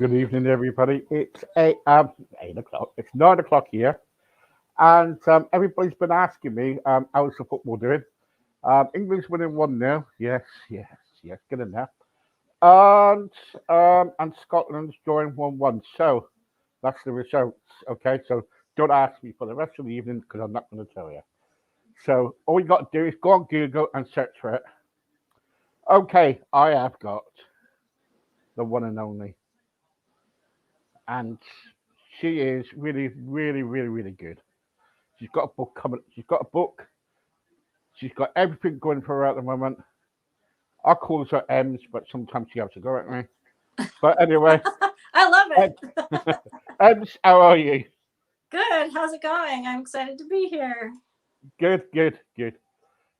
Good evening, everybody. It's 8 o'clock. It's 9 o'clock here, and everybody's been asking me how's the football doing. England's winning 1-0. Yes, yes, yes. Good enough. And Scotland's drawing 1-1. So that's the results. Okay, so don't ask me for the rest of the evening because I'm not going to tell you. So all you got to do is go on Google and search for it. Okay, I have got the one and only, and she is really, really, really, really good. She's got a book coming. She's got a book. She's got everything going for her at the moment. I call her M's, but sometimes she has to go at me. But anyway, I love Em- it. Ems, how are you? Good. How's it going? I'm excited to be here. Good, good, good.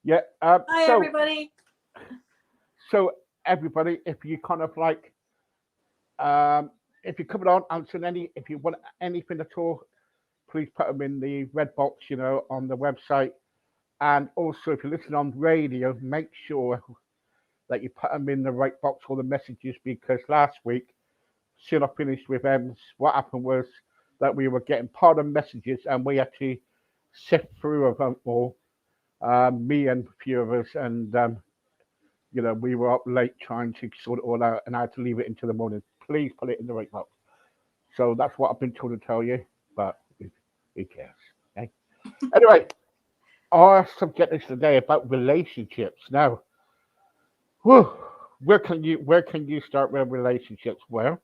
Yeah. Hi, everybody. So everybody, if you kind of like, um, if you're coming on answering if you want anything at all, please put them in the red box, on the website. And also, if you listen on radio, make sure that you put them in the right box for the messages because last week, soon I finished with Ems, what happened was that we were getting part of messages and we had to sift through of them all, me and a few of us, and we were up late trying to sort it all out and I had to leave it into the morning. Please put it in the right box. So that's what I've been told to tell you, but who cares? Okay? Anyway, our subject is today about relationships. Now, whew, where can you start with relationships? Well,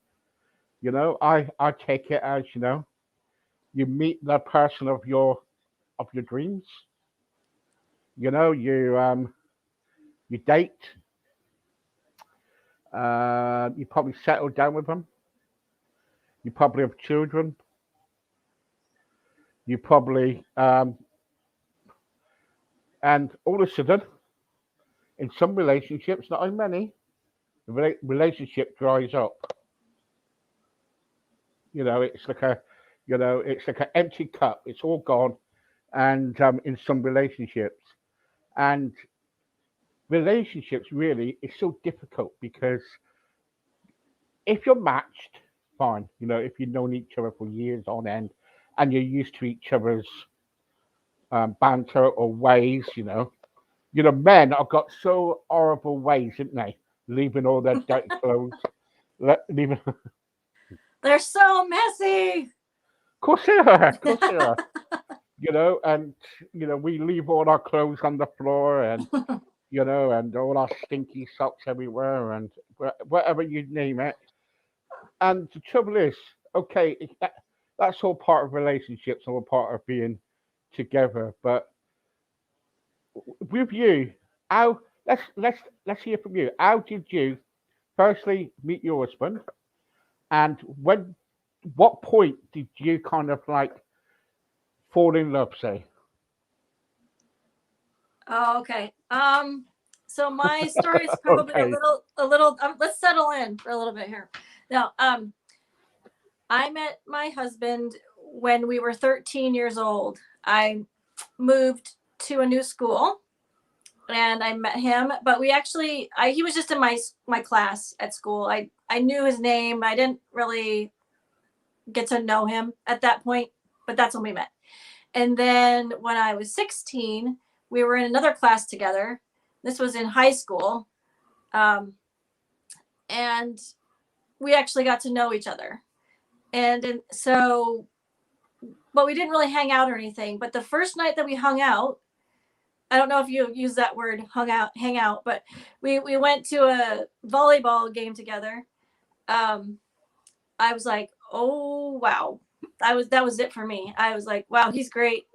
I take it as you meet the person of your dreams. You date. You probably settle down with them. You probably have children. You probably and all of a sudden, in some relationships, not in many, the relationship dries up. It's like an empty cup. It's all gone. And in some relationships, and relationships really is so difficult because if you're matched, fine. If you've known each other for years on end, and you're used to each other's banter or ways, men have got so horrible ways, haven't they? Leaving all their dirty clothes, leaving. Of They're so messy. course they are. Of course they are. And we leave all our clothes on the floor, and all our stinky socks everywhere, and whatever you name it. And the trouble is, okay, that's all part of relationships, all part of being together. But with you, how let's hear from you. How did you firstly meet your husband, and what point did you kind of like fall in love? Say, Oh, okay. So my story is probably a okay, little, a little. Let's settle in for a little bit here. Now, I met my husband when we were 13 years old. I moved to a new school and I met him, but he was just in my class at school. I knew his name. I didn't really get to know him at that point, but that's when we met. And then when I was 16, we were in another class together. This was in high school. Um, and we actually got to know each other. And so, but we didn't really hang out or anything. But the first night that we hung out, I don't know if you use that word hang out, but we went to a volleyball game together. Um, I was like, oh wow, that was it for me. I was like, wow, he's great,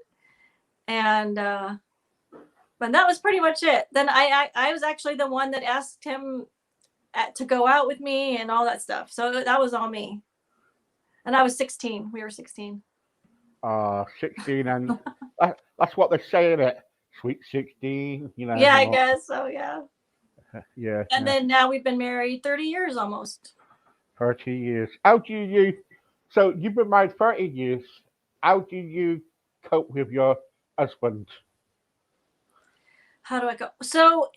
and but that was pretty much it. Then I was actually the one that asked him to go out with me and all that stuff. So that was all me, and I was 16. We were 16. 16, and that's what they say in it. Sweet 16, Yeah, and I all. guess so. Yeah. Yeah, And yeah. then now we've been married 30 years almost. 30 years. How do you? So you've been married 30 years. How do you cope with your husband? How do I go? So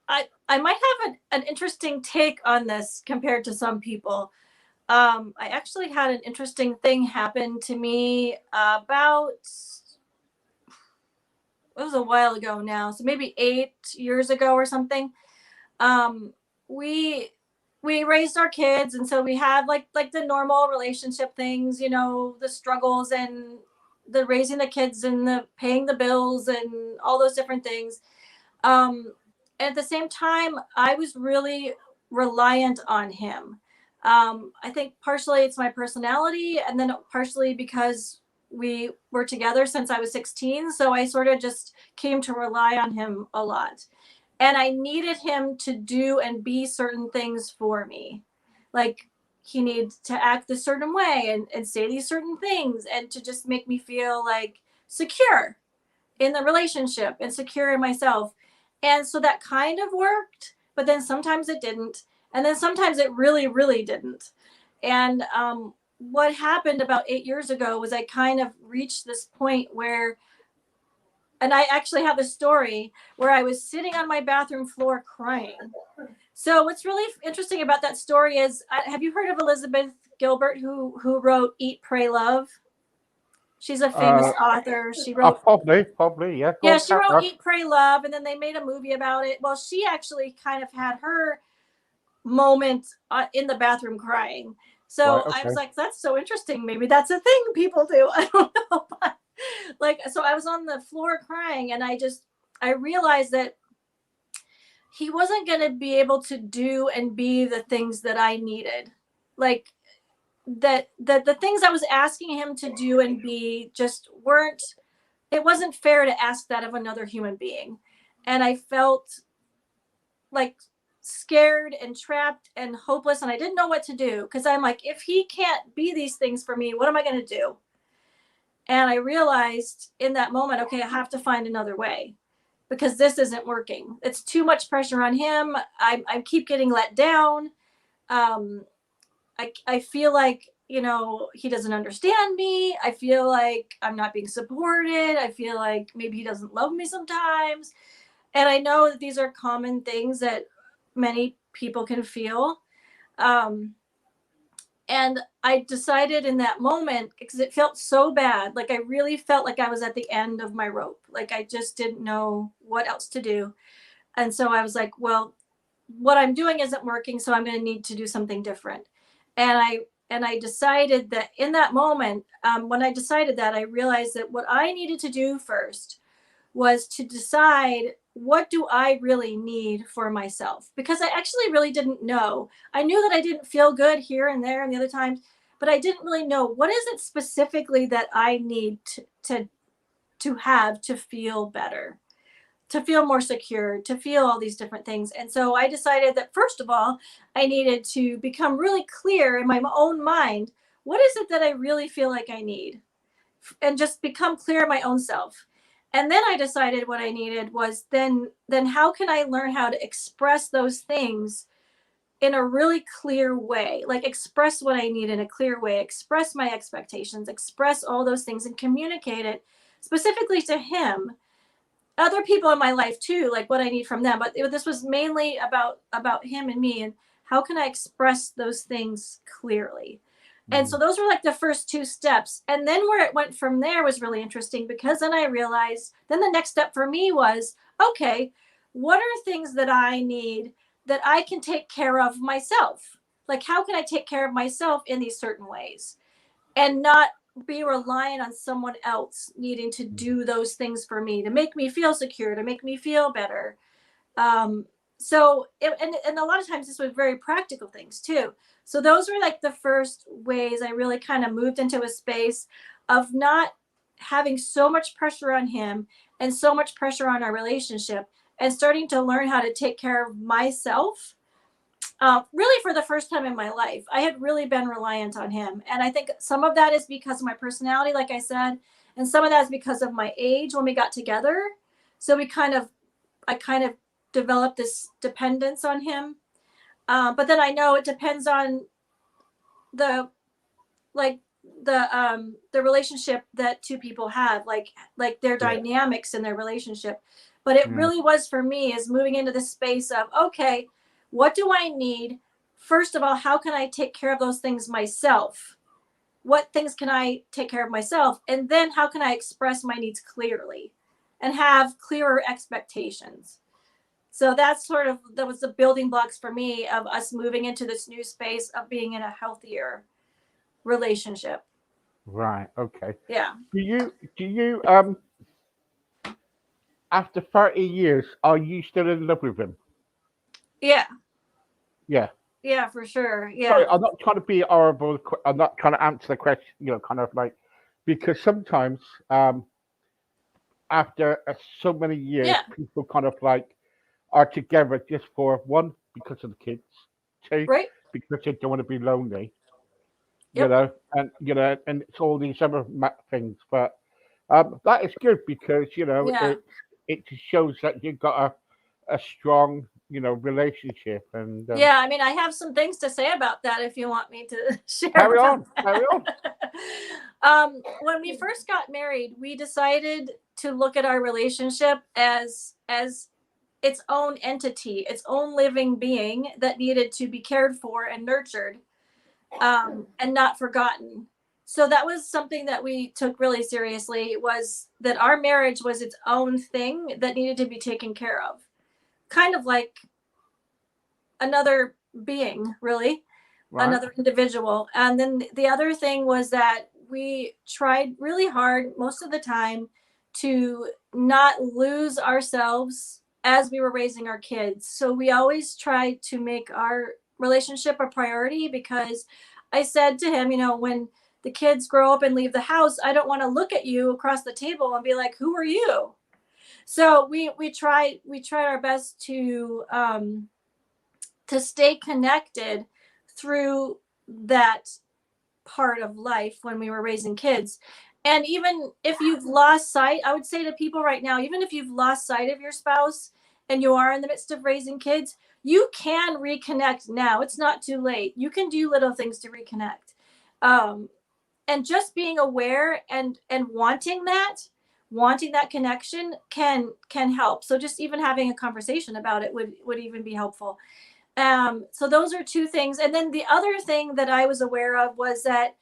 I might have an interesting take on this compared to some people. I actually had an interesting thing happen to me about, it was a while ago now, so maybe 8 years ago or something. Um, we we raised our kids, and so we had like the normal relationship things, the struggles and the raising the kids and the paying the bills and all those different things. Um, at the same time, I was really reliant on him. I think partially it's my personality, and then partially because we were together since I was 16. So I sort of just came to rely on him a lot. And I needed him to do and be certain things for me. Like he needed to act a certain way and say these certain things and to just make me feel like secure in the relationship and secure in myself. And so that kind of worked, but then sometimes it didn't. And then sometimes it really, really didn't. And what happened about 8 years ago was I kind of reached this point where, and I actually have a story where I was sitting on my bathroom floor crying. So what's really interesting about that story is, have you heard of Elizabeth Gilbert, who wrote Eat, Pray, Love? She's a famous Uh, author. She wrote, probably, yeah. Go yeah, on, she carry wrote on. Eat, Pray, Love, and then they made a movie about it. Well, she actually kind of had her moment in the bathroom crying. Right, So I was okay. like, that's so interesting. Maybe that's a thing people do. I don't know. But like, so I was on the floor crying, and I realized that he wasn't going to be able to do and be the things that I needed. Like, that the things I was asking him to do and be just weren't, it wasn't fair to ask that of another human being. And I felt like scared and trapped and hopeless, and I didn't know what to do, because I'm like, if he can't be these things for me, what am I going to do? And I realized in that moment, okay, I have to find another way, because this isn't working. It's too much pressure on him. I keep getting let down. um, I feel like, he doesn't understand me. I feel like I'm not being supported. I feel like maybe he doesn't love me sometimes. And I know that these are common things that many people can feel. Um, and I decided in that moment, because it felt so bad, like I really felt like I was at the end of my rope. Like I just didn't know what else to do. And so I was like, well, what I'm doing isn't working, so I'm going to need to do something different. And I decided that in that moment, when I decided that, I realized that what I needed to do first was to decide, what do I really need for myself? Because I actually really didn't know. I knew that I didn't feel good here and there and the other times, but I didn't really know, what is it specifically that I need to have to feel better, to feel more secure, to feel all these different things. And so I decided that first of all, I needed to become really clear in my own mind. What is it that I really feel like I need? And just become clear in my own self. And then I decided what I needed was, then how can I learn how to express those things in a really clear way? Like express what I need in a clear way, express my expectations, express all those things and communicate it specifically to him, other people in my life too, like what I need from them. But this was mainly about him and me, and how can I express those things clearly. And so Mm, those were like the first two steps. And then where it went from there was really interesting, because then I realized, then the next step for me was, okay, what are things that I need that I can take care of myself? Like, how can I take care of myself in these certain ways and not be reliant on someone else needing to mm, do those things for me to make me feel secure, to make me feel better. um, and a lot of times this was very practical things too. So those were like the first ways I really kind of moved into a space of not having so much pressure on him and so much pressure on our relationship, and starting to learn how to take care of myself. Really, for the first time in my life, I had really been reliant on him. And I think some of that is because of my personality, like I said, and some of that is because of my age when we got together. So I kind of developed this dependence on him. But then I know it depends on the, like, the relationship that two people have, like their yeah. dynamics in their relationship. But it Mm, really was, for me, is moving into the space of, okay, what do I need first of all, how can I take care of those things myself? What things can I take care of myself? And then how can I express my needs clearly and have clearer expectations? So that's that was the building blocks for me of us moving into this new space of being in a healthier relationship. Right. Okay. Yeah. Do you after 30 years, are you still in love with him? Yeah. Yeah. Yeah, for sure. Sorry, Yeah. I'm not trying to be horrible. I'm not trying to answer the question, kind of like, because sometimes after so many years, Yeah. people kind of like are together just for one, because of the kids, two, Right. because they don't want to be lonely, Yep. and it's all these other things. But that is good because Yeah. it just shows that you've got a strong relationship. And Yeah. I mean, I have some things to say about that if you want me to share carry about on, carry on. that. When we first got married, we decided to look at our relationship as its own entity, its own living being that needed to be cared for and nurtured, and not forgotten. So that was something that we took really seriously, was that our marriage was its own thing that needed to be taken care of, kind of like another being, really, Right. another individual. And then the other thing was that we tried really hard most of the time to not lose ourselves as we were raising our kids. So we always tried to make our relationship a priority, because I said to him, when the kids grow up and leave the house, I don't want to look at you across the table and be like, who are you? So we tried our best to stay connected through that part of life when we were raising kids. And even if you've lost sight, I would say to people right now, even if you've lost sight of your spouse and you are in the midst of raising kids, you can reconnect now. It's not too late. You can do little things to reconnect. Um, and just being aware and wanting that connection can help. So just even having a conversation about it would even be helpful. So those are two things. And then the other thing that I was aware of was that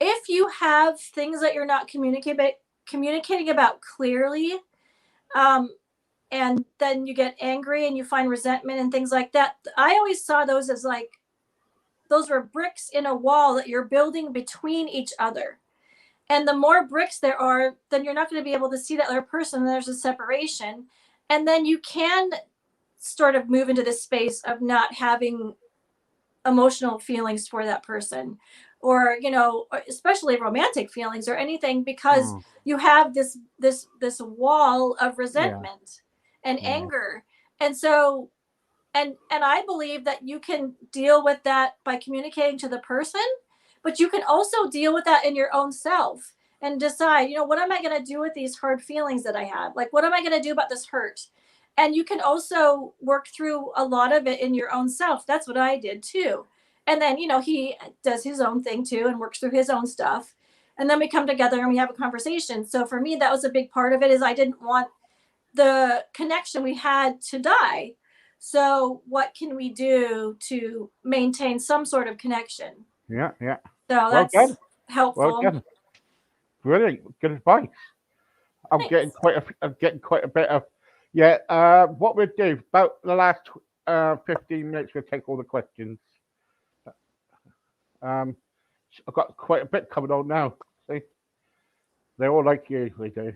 if you have things that you're not communicating about clearly, um, and then you get angry and you find resentment and things like that, I always saw those as like those were bricks in a wall that you're building between each other. And the more bricks there are, then you're not going to be able to see that other person. There's a separation. And then you can sort of move into this space of not having emotional feelings for that person, or especially romantic feelings or anything, because Mm, you have this wall of yeah, resentment and yeah, anger. And so and I believe that you can deal with that by communicating to the person, but you can also deal with that in your own self and decide, what am I going to do with these hard feelings that I have? Like, what am I going to do about this hurt? And you can also work through a lot of it in your own self. That's what I did too. And then, he does his own thing too and works through his own stuff. And then we come together and we have a conversation. So for me, that was a big part of it, is I didn't want the connection we had to die. So what can we do to maintain some sort of connection? yeah, yeah. So Well done, that's well helpful. done. Brilliant, good advice. Thanks. I'm getting quite a bit of. Yeah. What we'll do about the last 15 minutes, we'll take all the questions. Um, I've got quite a bit coming on now. See, they all like you. They do.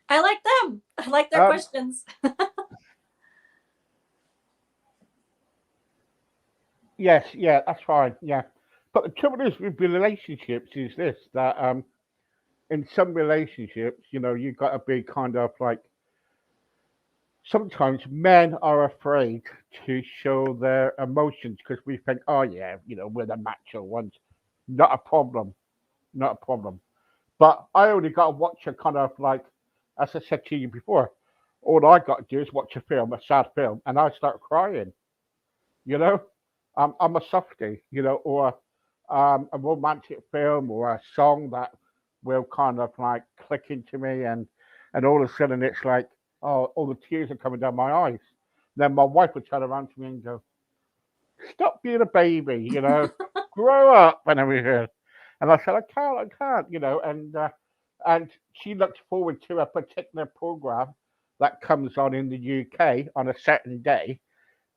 I like them. I like their Um, questions. yes, yeah, that's fine. Yeah, but the trouble is with relationships is this, that in some relationships, you've got to be kind of like, sometimes men are afraid to show their emotions because we think, oh yeah, we're the macho ones. Not a problem, not a problem. But I only got to watch a kind of like, as I said to you before, all I got to do is watch a film, a sad film, and I start crying. You know, I'm a softie, or a romantic film or a song that will kind of like click into me, and all of a sudden it's like, oh, all the tears are coming down my eyes. Then my wife would turn around to me and go, stop being a baby, grow up and everything. And I said, I can't, and she looked forward to a particular program that comes on in the UK on a certain day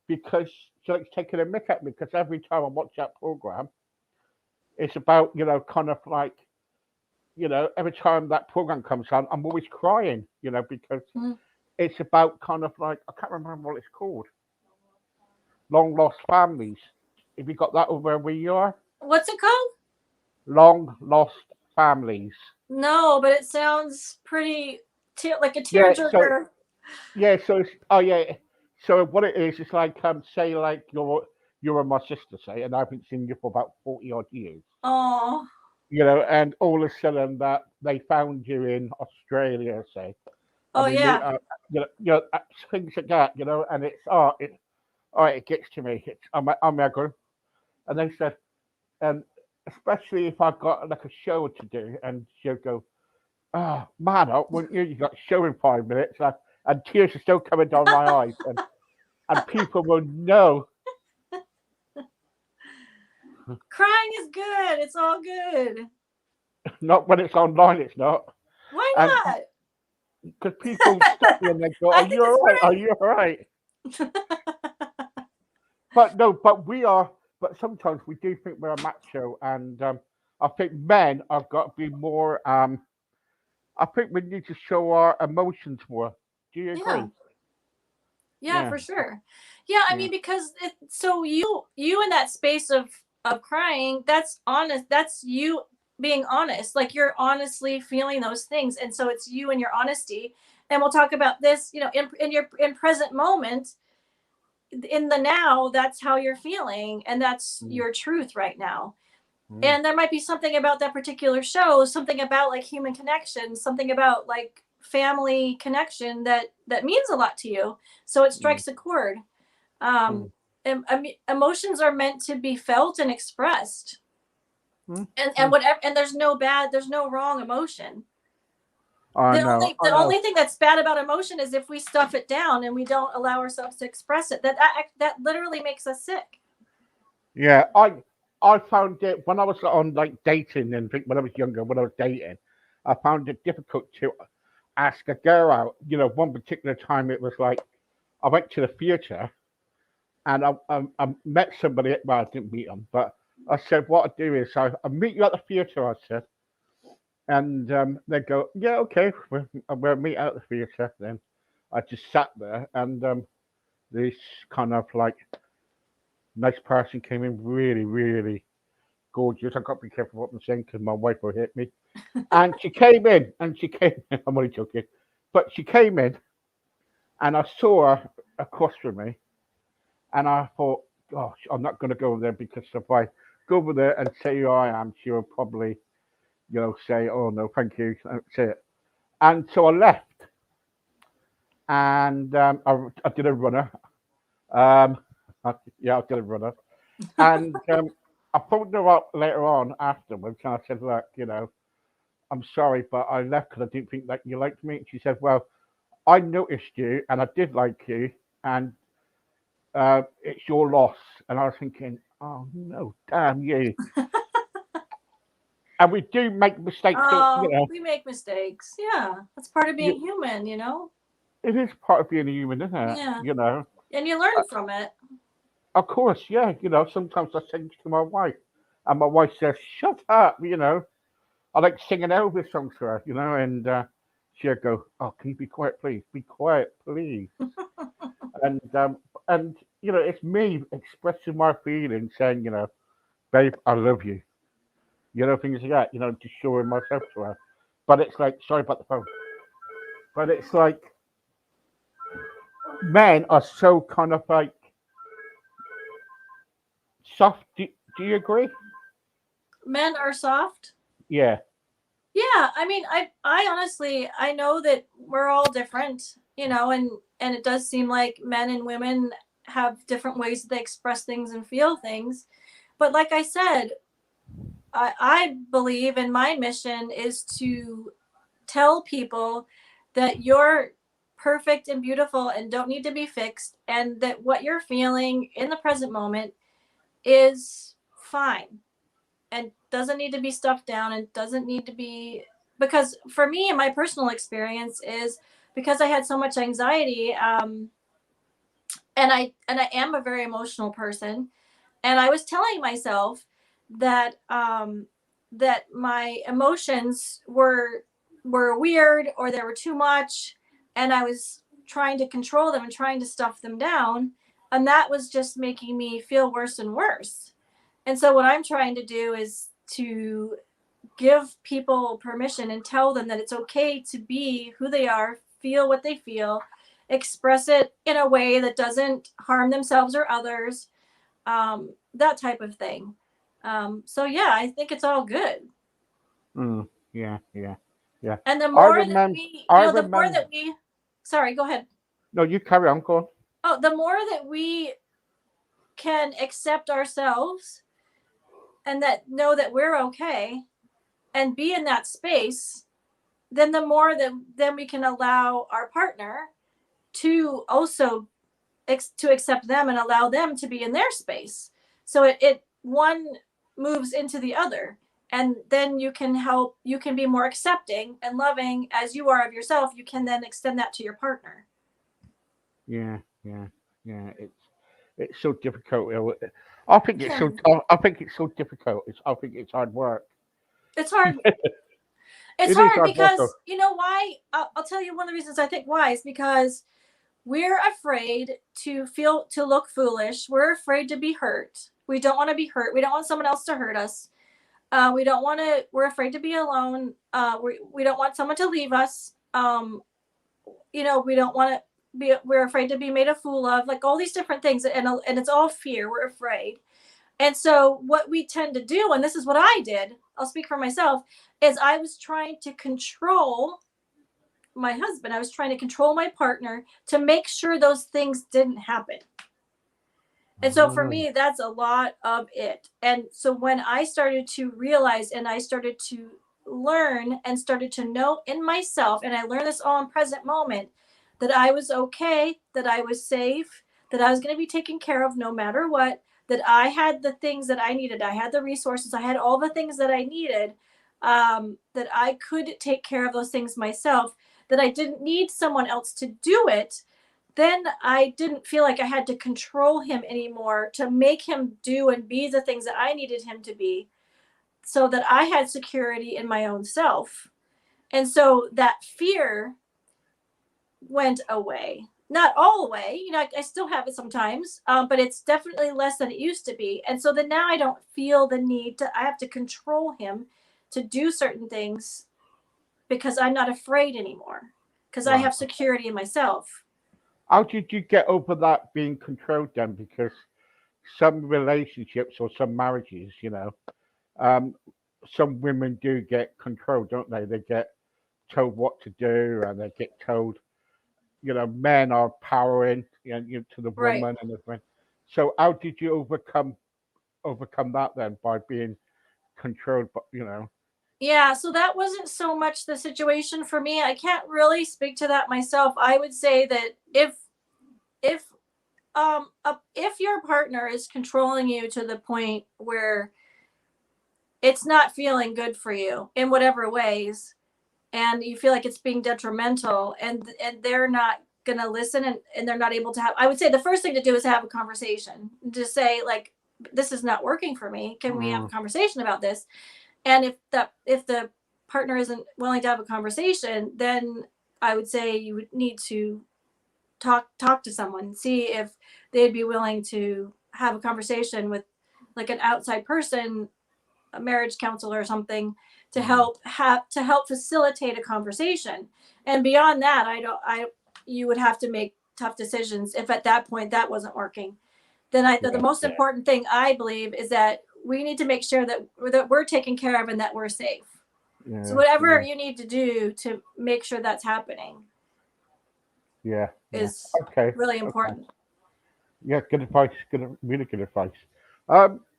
because she likes taking a mick at me because every time I watch that program, it's about, kind of like, every time that program comes on, I'm always crying, because Mm. it's about kind of like, I can't remember what it's called, long lost families. Have you got that over where you are? What's it called? Long lost families. No, but it sounds pretty like a Yeah, so tearjerker. yeah, so it's, oh yeah, so what it is, it's like say like you're my sister, say, and I've been seeing you for about 40 odd years, Oh, and all of a sudden that they found you in Australia, say, oh and we meet yeah. up, things like that, and it's it gets to me. I'm going, and they said, and especially if I've got like a show to do, and she'll go, oh man, wouldn't you? You got a show in 5 minutes, and tears are still coming down my eyes, and people will know. Crying is good. It's all good. Not when it's online, it's not. Why And not? because people stop me and they go, I "Are think you all it's right? Are you all right?" great. But no, but we are. But sometimes we do think we're macho, and I think men have got to be more. I think we need to show our emotions more. Do you Yeah. agree? Yeah, Yeah, for sure. Yeah, I yeah, mean because so you in that space of crying, that's honest. That's you being honest. Like you're honestly feeling those things, and so it's you and your honesty. And we'll talk about this, in your in present moment, in the now. That's how you're feeling, and that's mm, your truth right now. mm, And there might be something about that particular show, something about like human connection, something about like family connection that means a lot to you, so it mm, strikes a chord. um mm, Emotions are meant to be felt and expressed, mm, and mm. whatever, and there's no wrong emotion. I know, I The know. only thing that's bad about emotion is if we stuff it down and we don't allow ourselves to express it. That literally makes us sick. Yeah, I found it when I was on like dating and when I was younger, when I was dating, I found it difficult to ask a girl out. One particular time it was like I went to the theatre and I met somebody. Well, I didn't meet them, but I said what I do is I meet you at the theatre. I said, and they go, yeah, okay, we'll meet at the theatre. Then I just sat there, and this kind of like nice person came in, really, really gorgeous. I've got to be careful what I'm saying because my wife will hit me. And she came in, and she came. I'm only joking, but she came in, and I saw her across from me, and I thought, gosh, I'm not going to go there because if I go over there and say who I am, she will probably, say, oh no, thank you, that's it. And so I left, and I did a runner. Um, yeah, I did a runner, and I phoned her up later on afterwards, and I said, look, I'm sorry, but I left because I didn't think that you liked me. And she said, well, I noticed you, and I did like you, and it's your loss. And I was thinking, oh no, damn you. And we do make mistakes, don't Oh, we make mistakes. Yeah, that's part of being you? human. It is part of being a human, isn't it? Yeah, and you Uh, learn from it. of course, yeah. Sometimes I sing to my wife, and my wife says, shut up. I like singing Elvis songs to her, and she'll go, oh, can you be quiet, please? Be quiet, please. And it's me expressing my feelings, saying, babe, I love you. Things like that. Just showing myself to her. But it's like, sorry about the phone. But it's like men are so kind of like soft. Do you agree? Men are soft. Yeah. Yeah, I mean, I honestly, I know that we're all different, and it does seem like men and women have different ways that they express things and feel things. But like I said, I believe in my mission is to tell people that you're perfect and beautiful and don't need to be fixed, and that what you're feeling in the present moment is fine and doesn't need to be stuffed down and doesn't need to be, because for me and my personal experience is because I had so much anxiety, and I am a very emotional person, and I was telling myself that that my emotions were weird or they were too much, and I was trying to control them and trying to stuff them down, and that was just making me feel worse and worse. And so what I'm trying to do is to give people permission and tell them that it's okay to be who they are, feel what they feel, express it in a way that doesn't harm themselves or others, that type of thing. So yeah, I think it's all good. Mm, yeah, yeah, yeah. And the I more that remember. we, I the more remember. that we, sorry, go ahead. No, you carry on, go on. Oh, the more that we can accept ourselves and that know that we're okay and be in that space, then the more that then we can allow our partner to also to accept them and allow them to be in their space. So it one moves into the other, and then you can be more accepting and loving as you are of yourself. You can then extend that to your partner. Yeah, yeah, yeah. It's so difficult. I think It it's so can. tough. I think it's so difficult. I think it's hard work. It's hard. It's It is hard hard work, though. because you know why. I'll tell you one of the reasons I think why is because we're afraid to look foolish. We're afraid to be hurt. We don't want to be hurt. We don't want someone else to hurt us. We don't want to. We're afraid to be alone. We don't want someone to leave us. We don't want to be. We're afraid to be made a fool of. Like all these different things, and it's all fear. We're afraid. And so what we tend to do, and this is what I did. I'll speak for myself. Is I was trying to control my husband. I was trying to control my partner to make sure those things didn't happen. And so for Oh, me, that's a lot of it. And so when I started to realize and I started to learn and started to know in myself, and I learned this all in present moment, that I was okay, that I was safe, that I was going to be taken care of no matter what, that I had the things that I needed. I had the resources, I had all the things that I needed, that I could take care of those things myself, that I didn't need someone else to do it. Then I didn't feel like I had to control him anymore to make him do and be the things that I needed him to be, so that I had security in my own self. And so that fear went away. Not all the way, I still have it sometimes, but it's definitely less than it used to be. And so then now I don't feel the need I have to control him to do certain things because I'm not afraid anymore because I right. have security in myself. How did you get over that being controlled then? Because some relationships or some marriages, um, some women do get controlled, don't they? They get told what to do, and they get told, men are powering, to the Right. woman and everything. So how did you overcome that then by being controlled? But Yeah, so that wasn't so much the situation for me. I can't really speak to that myself. I would say that if if your partner is controlling you to the point where it's not feeling good for you in whatever ways, and you feel like it's being detrimental, and they're not going to listen, and they're not able to have, I would say the first thing to do is have a conversation to say, like, this is not working for me. Can we have a mm, conversation about this? And if the partner isn't willing to have a conversation, then I would say you would need to talk to someone, see if they'd be willing to have a conversation with like an outside person, a marriage counselor or something, mm, to help facilitate a conversation. And beyond that, I you would have to make tough decisions if at that point that wasn't working. Then the yeah, most yeah, important thing I believe is that we need to make sure that we're taken care of and that we're safe. So yeah, whatever yeah, you need to do to make sure that's happening yeah, yeah. is Okay, really okay. important. Yeah, good advice. Really good advice.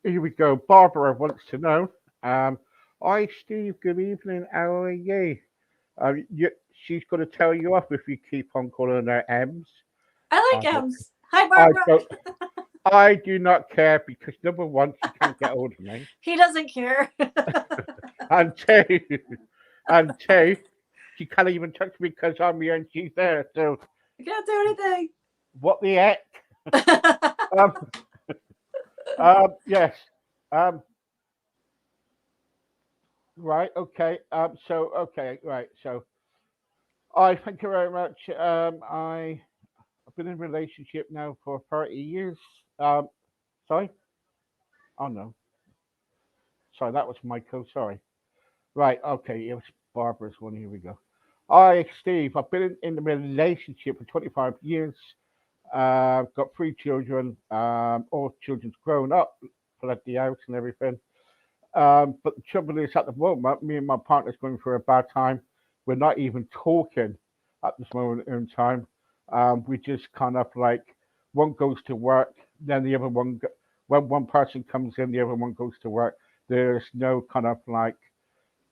Here we go. Barbara wants to know. Hi, Steve. Good evening. How are you? She's going to tell you off if you keep on calling her M's. I Uh, like M's. Hi, I Barbara. don't. I do not care because number one, she can't get hold of me, He doesn't care. and two, and two, she can't even touch me because I'm here and she's there. So I can't do anything. what the heck? Um, yes. Um, right. Okay. Okay. Right. So I thank you very much. I've been in a relationship now for 30 years. Sorry. Oh no. Sorry, that was Michael. Sorry. Right. Okay. It was Barbara's one. Here we go. Hi, Steve. I've been in a relationship for 25 years. Got three children. All children's grown up, fled the house and everything. But the trouble is, at the moment, me and my partner's going through a bad time. We're not even talking at this moment in time. We just kind of like one goes to work, then the other one, when one person comes in, the other one goes to work. There's no kind of like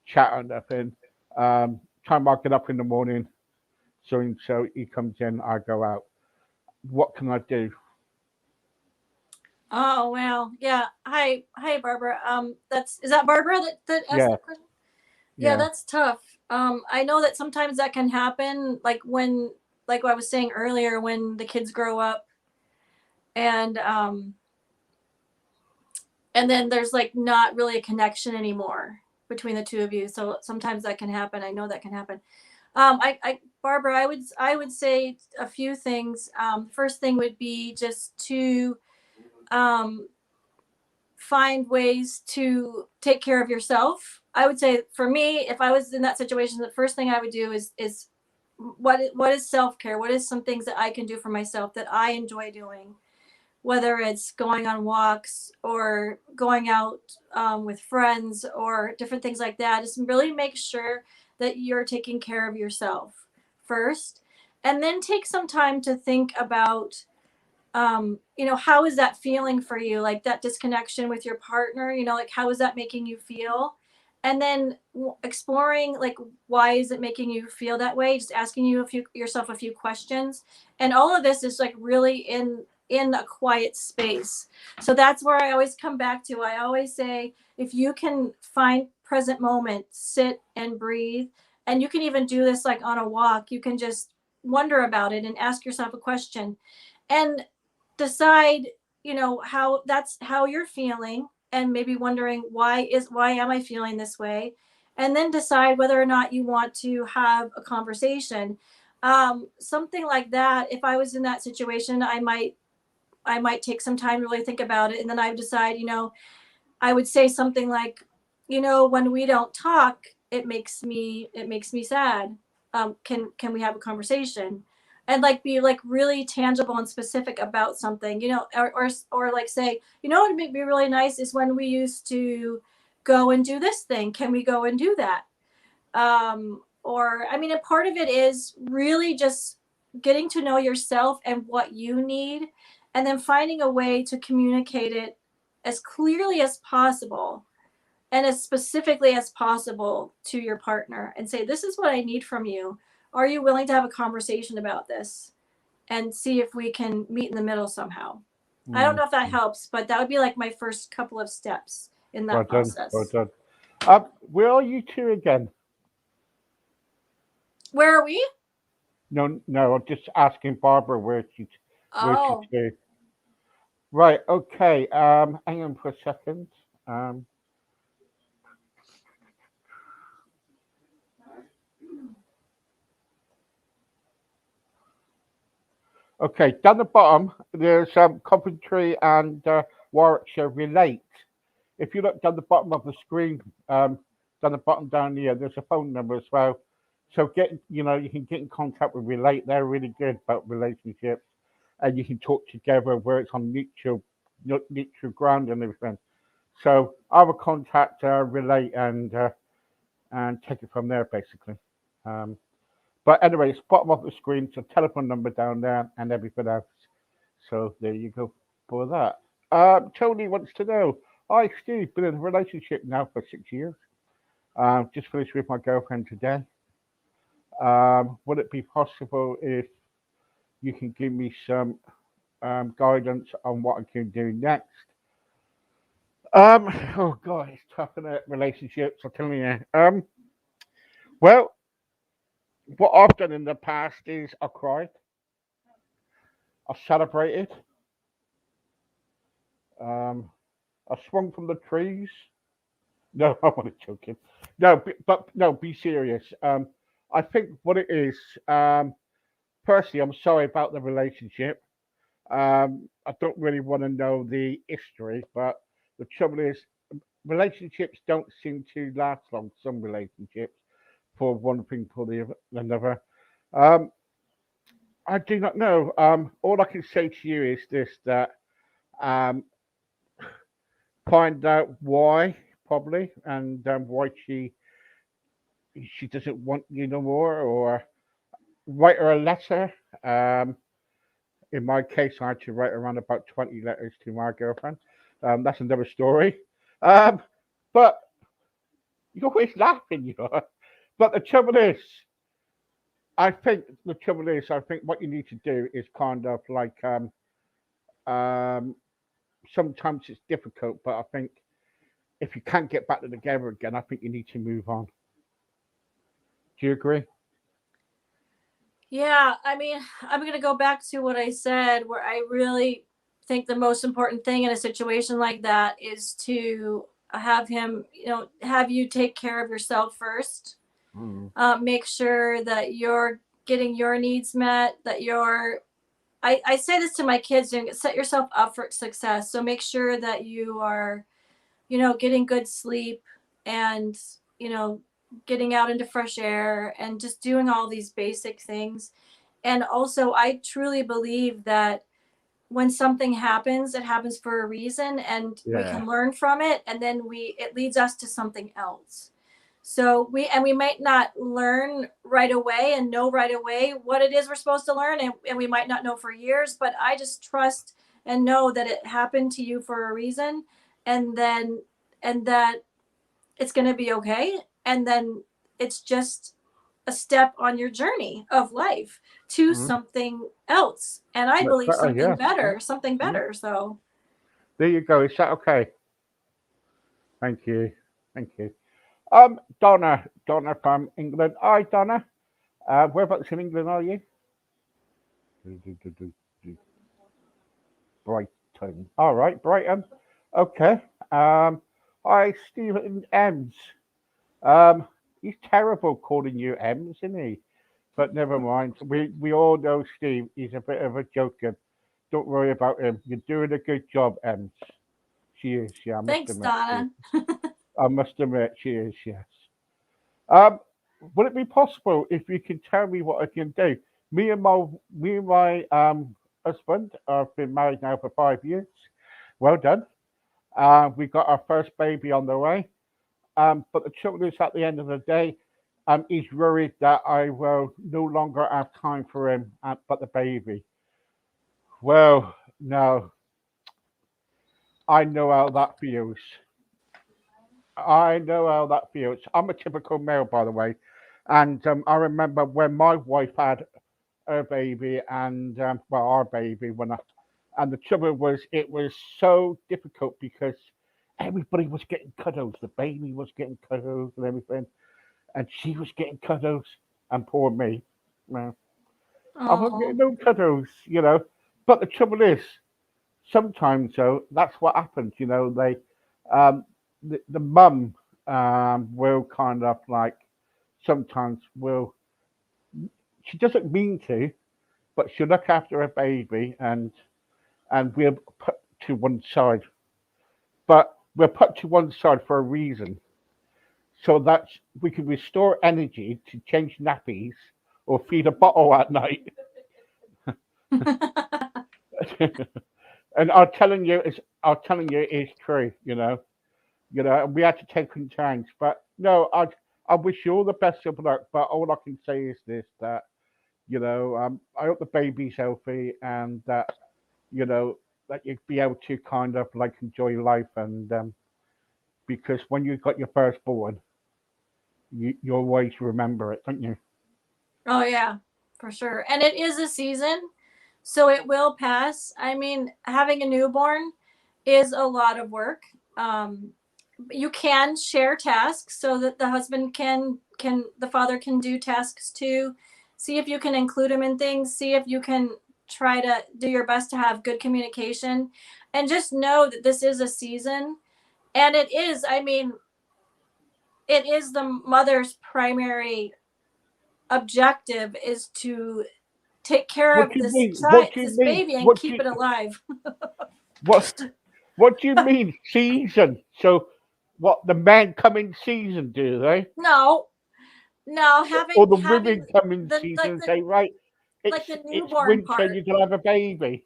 chat or nothing. Time I get up in the morning, so he comes in, I go out. What can I do? Oh wow. Yeah. Hi Barbara. That's is that Barbara that asked Yeah, that question? Yeah, yeah. that's tough. I know that sometimes that can happen, like what I was saying earlier, when the kids grow up and and then there's like not really a connection anymore between the two of you. So sometimes that can happen. I know that can happen. Barbara, I would say a few things. First thing would be just to um, find ways to take care of yourself. I would say for me, if I was in that situation, the first thing I would do is what is self care? What is some things that I can do for myself that I enjoy doing? Whether it's going on walks or going out with friends or different things like that, just really make sure that you're taking care of yourself first, and then take some time to think about how is that feeling for you, like that disconnection with your partner, like how is that making you feel, and then exploring like why is it making you feel that way, just asking yourself a few questions. And all of this is like really in a quiet space. So that's where I always come back to. I always say, if you can find present moment, sit and breathe, and you can even do this like on a walk, you can just wonder about it and ask yourself a question and decide, how that's how you're feeling, and maybe wondering why am I feeling this way, and then decide whether or not you want to have a conversation. Something like that. If I was in that situation, I might take some time to really think about it, and then I would decide, I would say something like, when we don't talk, it makes me sad. Can we have a conversation? And like be like really tangible and specific about something, or like say, what would make me really nice is when we used to go and do this thing. Can we go and do that? Or I mean, a part of it is really just getting to know yourself and what you need, and then finding a way to communicate it as clearly as possible and as specifically as possible to your partner, and say, this is what I need from you. Are you willing to have a conversation about this and see if we can meet in the middle somehow? I don't Mm, know if that helps, but that would be like my first couple of steps in well that done, well process. done. Where are you two again? Where are we? No, no, I'm just asking Barbara where she Oh, two. Right, okay. Hang on for a second. Um, okay, down the bottom, there's Coventry and Warwickshire relate. If you look down the bottom of the screen, down the bottom down here, there's a phone number as well. So you can get in contact with Relate. They're really good about relationships, and you can talk together where it's on mutual ground and everything. So I will contact Relate and take it from there basically. Um, but anyway, it's bottom of the screen, so telephone number down there and everything else. So there you go for that. Tony wants to know. Hi, Steve. Been in a relationship now for 6 years. Just finished with my girlfriend today. Would it be possible if you can give me some? guidance on what I can do next. Oh God, it's tough in relationships. I'm telling you. Well, what I've done in the past is I cried, I celebrated, um, I swung from the trees. No, I'm only joking. No, but no, be serious. I think what it is. Personally, I'm sorry about the relationship. I don't really want to know the history, but the trouble is, relationships don't seem to last long. Some relationships, for one thing or the another. Um, I do not know. All I can say to you is this: that um, find out why, probably, and why she doesn't want you no more, or write her a letter. In my case, I had to write around about 20 letters to my girlfriend. That's another story. Um, but you're always laughing, you are. But the trouble is, I think what you need to do is kind of like, um, sometimes it's difficult, but I think if you can't get back together again, I think you need to move on. Do you agree? Yeah, I mean, I'm going to go back to what I said, where I really think the most important thing in a situation like that is to have him, have you take care of yourself first. Mm. Make sure that you're getting your needs met, that I say this to my kids, set yourself up for success. So make sure that you are, getting good sleep and, you know, getting out into fresh air and just doing all these basic things. And also, I truly believe that when something happens, it happens for a reason and we Yeah. can learn from it. And then it leads us to something else. So we might not learn right away and know right away what it is we're supposed to learn. And we might not know for years, but I just trust and know that it happened to you for a reason. And then, and that it's going to be okay. And then it's just a step on your journey of life to Mm. something else. And I Much believe better, something yes. better, something Mm. better. So There you go. Is that okay? Thank you. Thank you. Donna from England. Hi, Donna. Whereabouts in England are you? Brighton. All right, Brighton. Okay. Hi, Stephen Ems. Um, he's terrible calling you Ems, isn't he? But never mind. We all know Steve. He's a bit of a joker. Don't worry about him. You're doing a good job, Ems. She is. Yeah, I must thanks, admit. She is. Donna. I must admit, she is. Yes. Um, would it be possible if you can tell me what I can do? Me and my husband have been married now for 5 years. Well done. We got our first baby on the way. But the trouble is, at the end of the day, he's worried that I will no longer have time for him, but the baby. Well, no, I know how that feels. I know how that feels. I'm a typical male, by the way, and I remember when my wife had her baby, and well, our baby, and the trouble was, it was so difficult because everybody was getting cuddles. The baby was getting cuddles and everything, and she was getting cuddles, and poor me, well, I wasn't getting Oh, no cuddles, you know. But the trouble is, sometimes though, that's what happens, you know. Um, the mum will kind of like sometimes will she doesn't mean to, but she'll look after her baby and we're put to one side. But we're put to one side for a reason, so that we can restore energy to change nappies or feed a bottle at night. And I'm telling you, it's true. And we had to take in turns. But no, I wish you all the best of luck. But all I can say is this: that I hope the baby's healthy and that you know that you be able to kind of like enjoy life and because when you got your firstborn, you always remember it, don't you? oh yeah, for sure. And it is a season, So it will pass. I mean, having a newborn is a lot of work. Um, you can share tasks so that the husband can the father can do tasks too. See if you can include him in things. See if you can try to do your best to have good communication, and just know that this is a season, and it is. I mean, it is the mother's primary objective is to take care What of do you this mean? child, What do you this mean? baby, and keep it alive. What what do you mean season? So what the men come in season, do they? No, no, Or the having women come in the season and say, right, like the it's newborn winter, part. you gotta have a baby.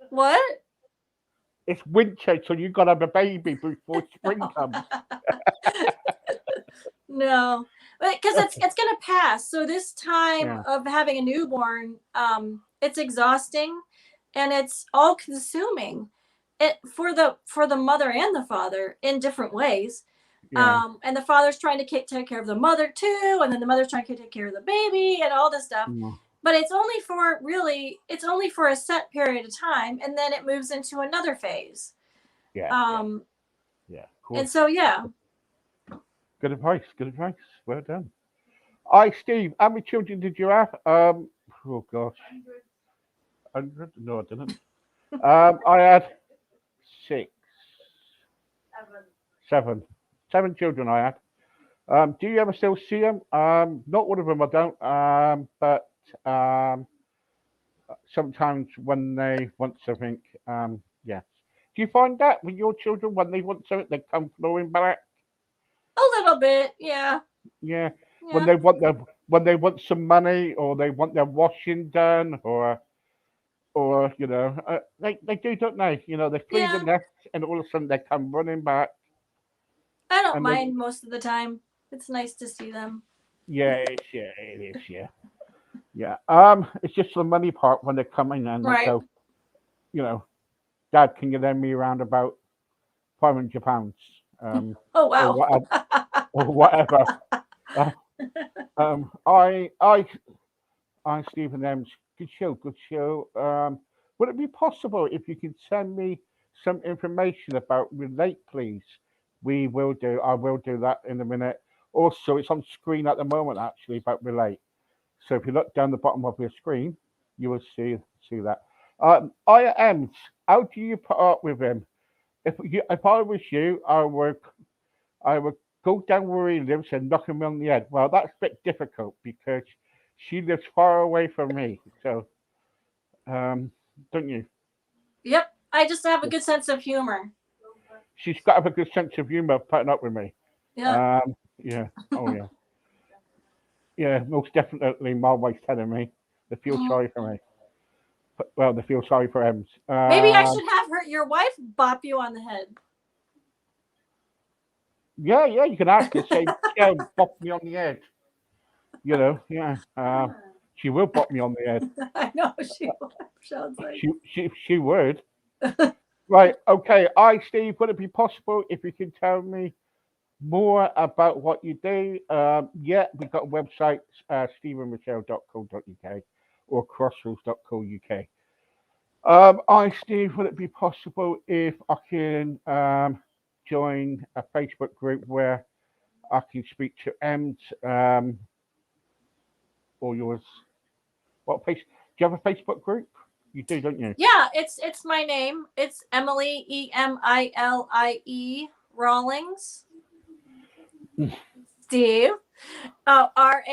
What? It's winter, so you gotta have a baby before spring comes. No, because it's gonna pass. So this time Yeah, of having a newborn, it's exhausting, and it's all consuming. It for the mother and the father in different ways. yeah. And the father's trying to take care of the mother too, and then the mother's trying to take care of the baby and all this stuff. Mm, But it's only for really, it's only for a set period of time, and then it moves into another phase. yeah, yeah, Um, yeah. Of and course. so yeah, Good advice. Good advice. Well done. Hi, Steve. How many children did you have? Oh gosh, 100? No, I didn't. I had six, seven, seven children. I had. Do you ever still see them? Not all of them. I don't. But um, sometimes when they want something, yes. Do you find that with your children when they want something, they come flowing back? a little bit, yeah, Yeah. When yeah, they want their when they want some money or they want their washing done or they do, don't they? They flee the yeah. nest and all of a sudden they come running back I don't and then mind most of the time. It's nice to see them. yeah, it is, yeah. Yeah. It's just the money part when they come in and they Right. go, you know, Dad, can you lend me around about £500, Oh or wow. whatever, or whatever. Uh, I, Stephen M. Good show, good show. Would it be possible if you could send me some information about Relate, please? We will do. I will do that in a minute. Also, it's on screen at the moment, actually, about Relate. So if you look down the bottom of your screen, you will see that. I am. How do you put up with him? If I was you, I would go down where he lives and knock him on the head. Well, that's a bit difficult because she lives far away from me. So, um, don't you? Yep. I just have a good sense of humor. She's got to have a good sense of humor putting up with me. Yeah. Yeah. Oh, yeah. Yeah, most definitely. My wife's telling me they feel Mhm. sorry for me. Well, they feel sorry for Ems. Maybe I should have your wife bop you on the head. Yeah, yeah. You can ask her. Say, yeah, bop me on the head. Yeah. She will bop me on the head. I know she sounds like. She would. Right. Okay. Steve. Would it be possible if you could tell me more about what you do? Yeah, we've got a website, stephenmichelle.co.uk or crossroads.co.uk. Steve, would it be possible if I can join a Facebook group where I can speak to Ems or yours? What face? Do you have a Facebook group? You do, don't you? Yeah, it's my name. It's Emily, Emilie Rawlings. Steve, Rawlings.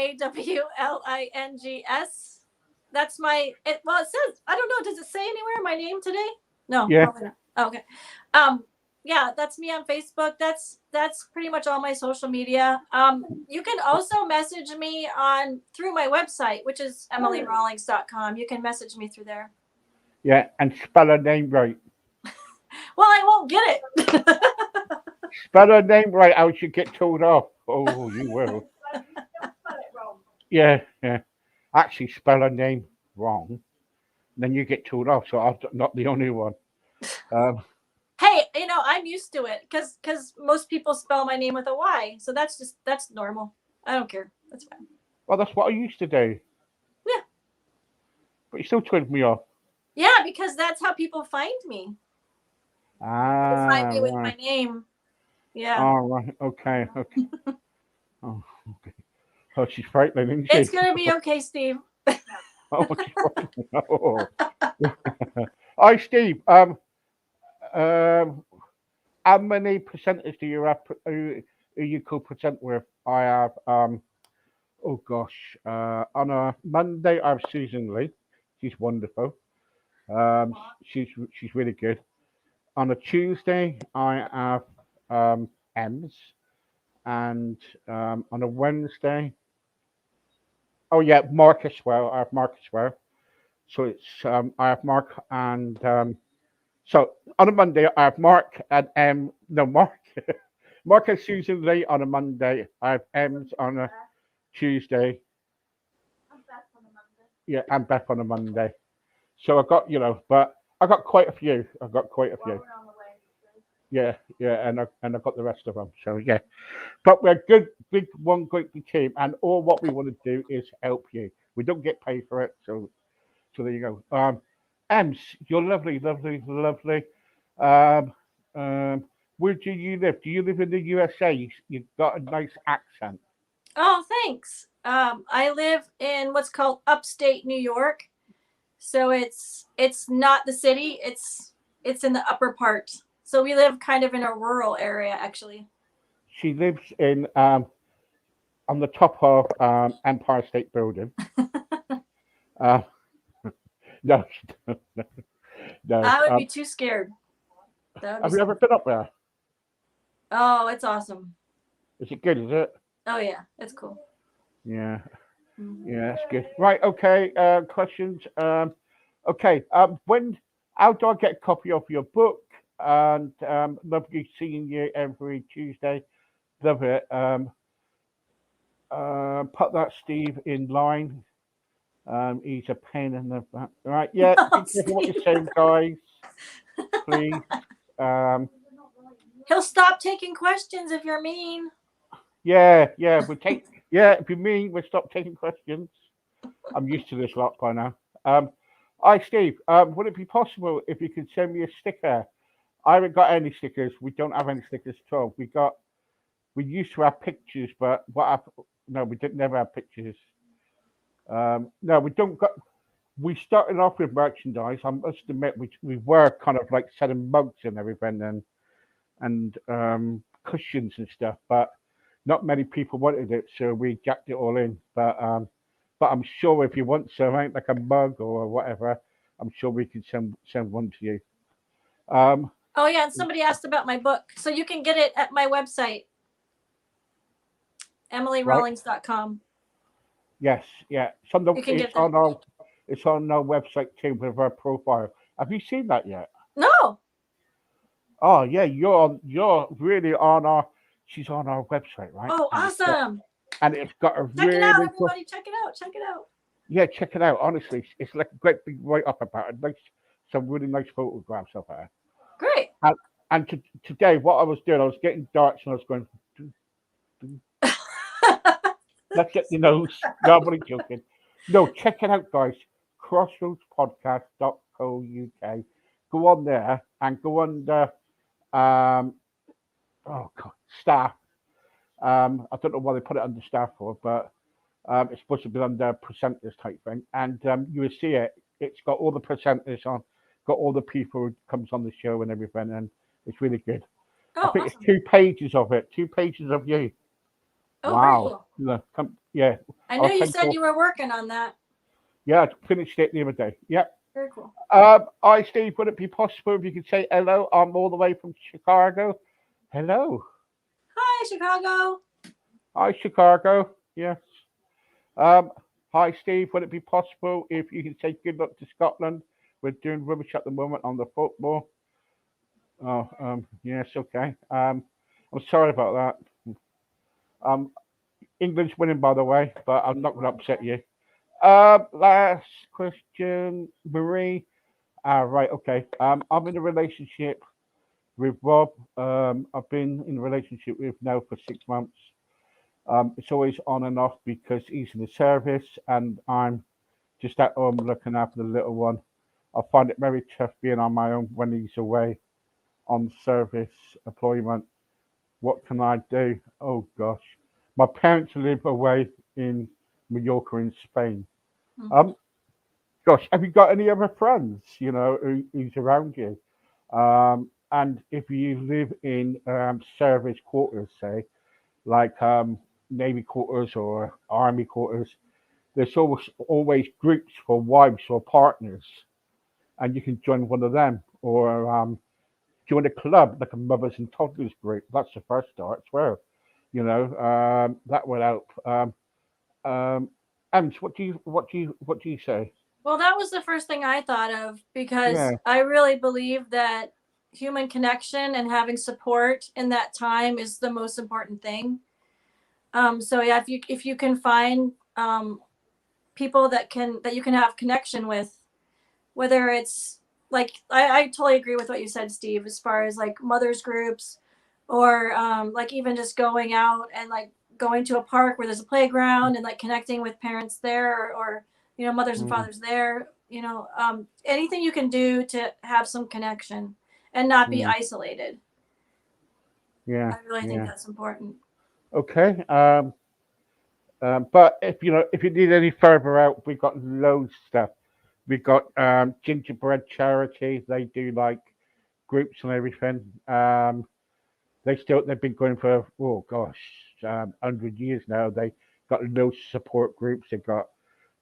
That's my. Well, it says. I don't know. Does it say anywhere my name today? No, Yeah. probably not. Oh, okay. Um, yeah, that's me on Facebook. That's pretty much all my social media. You can also message me on through my website, which is emilyrawlings.com. You can message me through there. Yeah, and spell her name right. Well, I won't get it. Spell her name right, I should get told off. Oh, you will. Yeah, yeah. Actually, spell her name wrong, then you get told off. So I'm not the only one. Um, Hey, I'm used to it because most people spell my name with a Y, so that's normal. I don't care. That's fine. well, that's what I used to do, Yeah. but you still turned me off. Yeah, because that's how people find me. They find me with my Right. name. Yeah. All right. Okay. Okay. Oh, okay. Oh, she's frightening, isn't It's she? gonna be okay, Steve. Oh, she's frightening. Oh. Hi, Steve. Um, how many percentage do you have? Who you could present with? I have. Oh gosh. On a Monday, I have Susan Lee. She's wonderful. Um, she's really good. On a Tuesday, I have Ems, and on a Wednesday, oh yeah, Mark as well. I have Mark as well. So it's I have Mark and so on a Monday I have Mark and no Mark Mark and Susan Lee on a Monday. I have Ems on a Tuesday. Yeah, and Beth on a Monday. So I got but I got quite a few. I got quite a few. Yeah, yeah, and I got the rest of them. So yeah, but we're good, big one great big team, and all what we want to do is help you. We don't get paid for it, so there you go. Ems, you're lovely, lovely, lovely. Um, um, where do you live? Do you live in the USA? You've got a nice accent. Oh, thanks. I live in what's called upstate New York. So it's not the city, it's in the upper part. So we live kind of in a rural area actually. She lives in on the top of Empire State Building. Uh, no, no. I would be too scared. That would be Have you so. ever been up there? Oh, it's awesome. Is it good? Is it? Oh yeah, it's cool. Yeah, Mhm. yeah, that's good. Right, okay. Questions. Okay. When? How do I get a copy of your book? And lovely seeing you every Tuesday. Love it. Put that Steve in line. He's a pain in the back. Right, yeah, Oh, be careful what you're Steve. saying, guys, please. Um, He'll stop taking questions if you're mean. yeah, yeah, yeah, if you mean, we'll stop taking questions. I'm used to this lot by now. Um, hi, Steve. Would it be possible if you could send me a sticker? I haven't got any stickers. We don't have any stickers at all. We used to have pictures, but no, we didn't never have pictures. No, we don't got. We started off with merchandise. I must admit, we were kind of like selling mugs and everything, and cushions and stuff, but not many people wanted it, so we jacked it all in. But I'm sure if you want something like a mug or whatever, I'm sure we can send one to you. Um, Oh yeah, and somebody asked about my book. So you can get it at my website, right? emilyrawlings.com. Yes, yeah. You can get the It's on our website too with our profile. Have you seen that yet? No. Oh yeah, you're really on our. She's on our website, right? Oh, awesome. And it's got a Check it out, really good. everybody. Check it out. Check it out. Yeah, check it out. Honestly, it's like a great big write up about it. Nice, some really nice photographs of her. Great. And, and today, what I was doing, I was getting darts and I was going. "Do, do, Let's get your nose." No, I'm only joking. No, check it out, guys. Crossroadspodcast.co.uk. Go on there and go under um oh god staff. I don't know why they put it under staff for, but it's supposed to be under presenters type thing. And you will see it. It's got all the presenters on, got all the people who comes on the show and everything, and it's really good. I Oh, think it's awesome. 2 pages of it, 2 pages of you. Oh, very Wow. cool. Yeah. I know I'll you send said you. you were working on that. Yeah, I finished it the other day. Yep. Very cool. Hi, Steve. Would it be possible if you could say hello? I'm all the way from Chicago. Hello. Hi, Chicago. Hi, Chicago. Yes. Um, Hi, Steve. Would it be possible if you could say good luck to Scotland? We're doing rubbish at the moment on the football. Oh, yes, okay. I'm sorry about that. Um, England's winning, by the way, but I'm not going to upset you. Last question, Marie. Right, okay. I'm in a relationship with Rob. I've been in a relationship with now for 6 months. It's always on and off because he's in the service and I'm just at home looking after the little one. I find it very tough being on my own when he's away on service employment. What can I do? Oh gosh, my parents live away in Mallorca in Spain. Mhm. Um, gosh, have you got any other friends? Who's around you? And if you live in service quarters, say like Navy quarters or Army quarters, there's always groups for wives or partners, and you can join one of them or join a club like a mothers and toddlers group. That's the first start as well. That will help. Um, and what do you say? Well, that was the first thing I thought of because Yeah. I really believe that human connection and having support in that time is the most important thing. So yeah, if you can find people that you can have connection with, whether it's like I totally agree with what you said, Steve, as far as like mothers groups or like even just going out and like going to a park where there's a playground and like connecting with parents there or mothers and Mm, fathers there, anything you can do to have some connection and not be mm, isolated. yeah. I really think Yeah. that's important. Okay. But if you need any further out, we've got loads of stuff. We've got gingerbread charity. They do like groups and everything. They've been going for, oh gosh, 100 years now. They got loads of support groups. They've got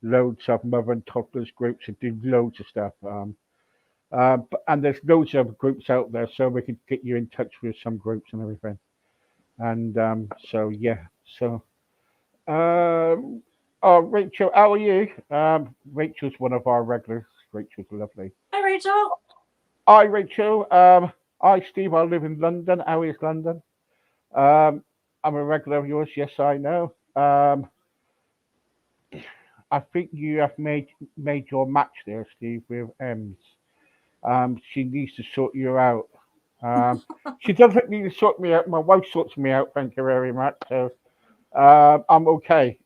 loads of mother and toddlers groups that do loads of stuff. And there's loads of groups out there, so we can get you in touch with some groups and everything. And so yeah, so um, oh, Rachel, how are you? Rachel's one of our regulars. Rachel's lovely. Hi, Rachel. Hi, Rachel. Hi, Steve. I live in London. How is London? Um, I'm a regular of yours. Yes, I know. I think you have made your match there, Steve, with Ems. She needs to sort you out. Um, she doesn't need to sort me out. My wife sorts me out. Thank you very much. So I'm okay.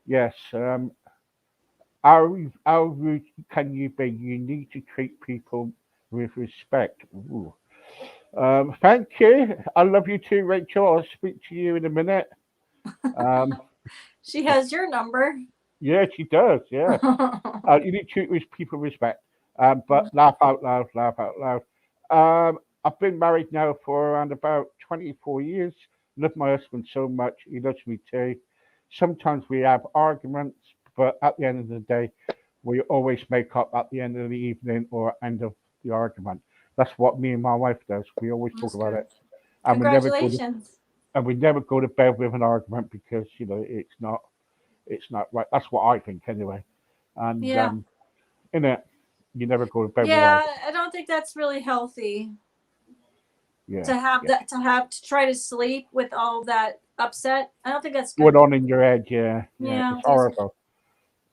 Yes. How rude can you be? You need to treat people with respect. Ooh. Thank you. I love you too, Rachel. I'll speak to you in a minute. Um, She has your number. yeah, she does. Yeah. You need to treat people with respect. But laugh out loud, laugh out loud. I've been married now for around about 24 years. Love my husband so much. He loves me too. Sometimes we have arguments, but at the end of the day, we always make up at the end of the evening or end of the argument. That's what me and my wife does. We always talk That's about good. it, and Congratulations. we never go to bed with an argument because it's not right. That's what I think anyway. And Yeah. in it, you never go to bed with Yeah, argument. I don't think that's really healthy Yeah, to have yeah. that to have to try to sleep with all that upset. I don't think that's Going good. on in your head, yeah, yeah. Yeah, I It's don't think so. horrible.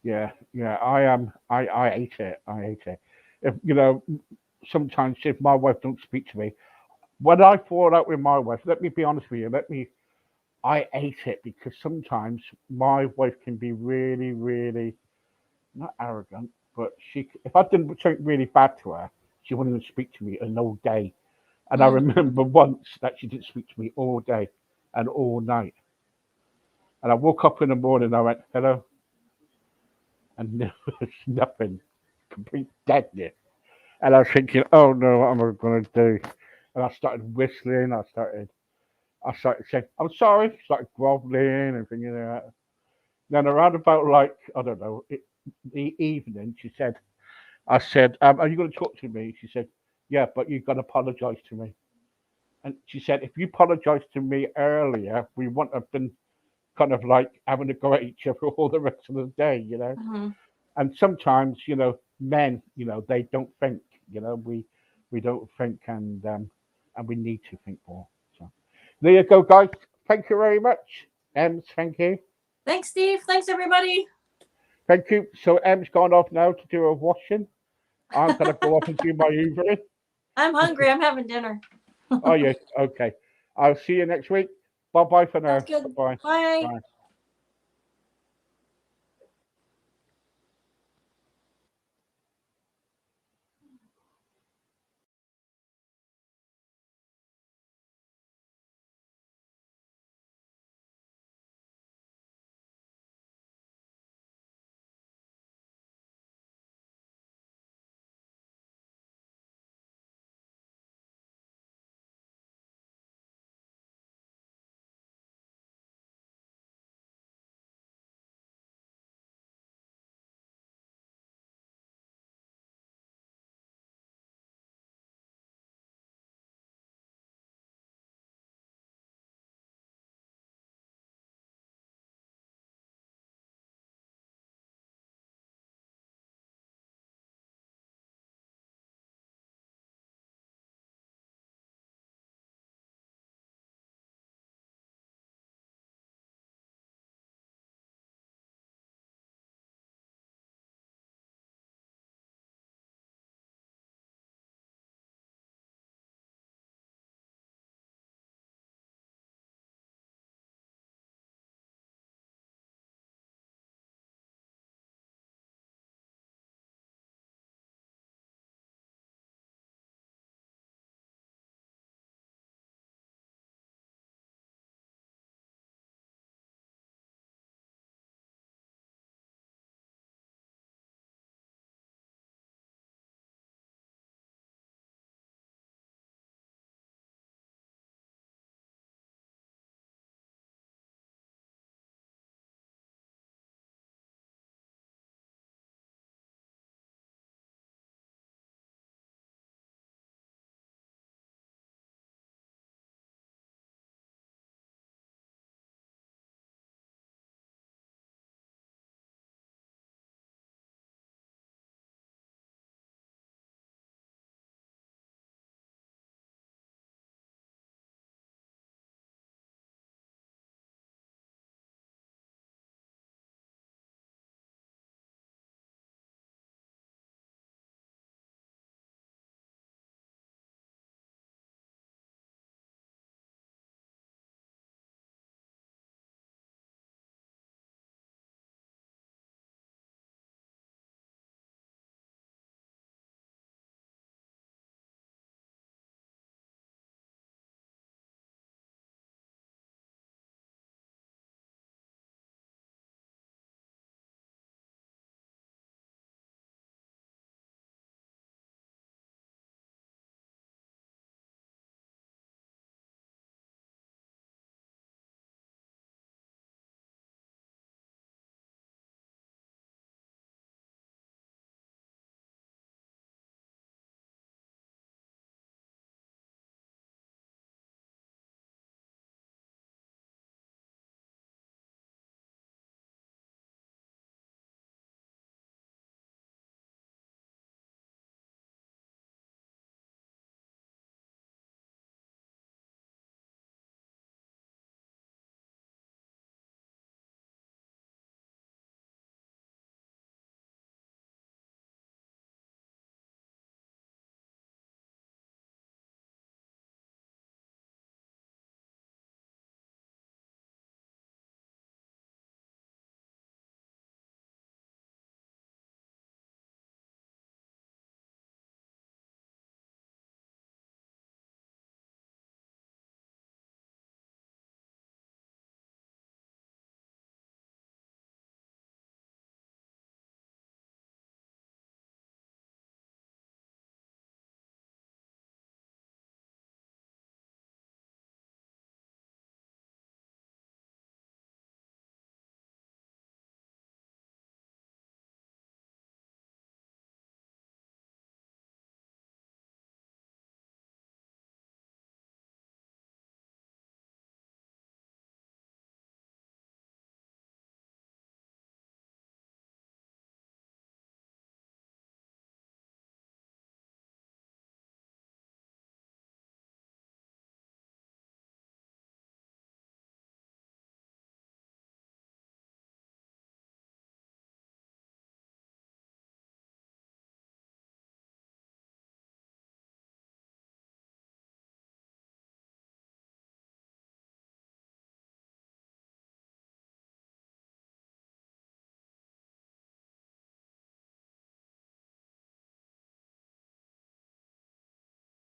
Yeah, yeah. I am. I hate it. I hate it. If sometimes if my wife don't speak to me, when I fall out with my wife, let me be honest with you. I hate it because sometimes my wife can be really, really not arrogant, but if I did something really bad to her, she wouldn't even speak to me an whole day. And I Mm. remember once that she didn't speak to me all day and all night. And I woke up in the morning and I went, hello, and there was nothing, complete deadness. And I was thinking, oh no, what am I going to do? And I started whistling. I started saying, I'm sorry. Started groveling and thinking that. Then around about like, I don't know, the evening, I said, are you going to talk to me? She said, yeah, but you've got to apologize to me. And she said, if you apologized to me earlier, we wouldn't have been kind of like having to go at each other all the rest of the day. Mhm. And sometimes, men, they don't think, we don't think, and we need to think more. So there you go, guys. Thank you very much. Ems, thank you. Thanks, Steve. Thanks, everybody. Thank you. So Em's gone off now to do her washing. I'm gonna go off and do my hoovering. I'm hungry. I'm having dinner. Oh yes, okay. I'll see you next week. Bye bye for now. Sounds good. Bye bye. Bye. Bye.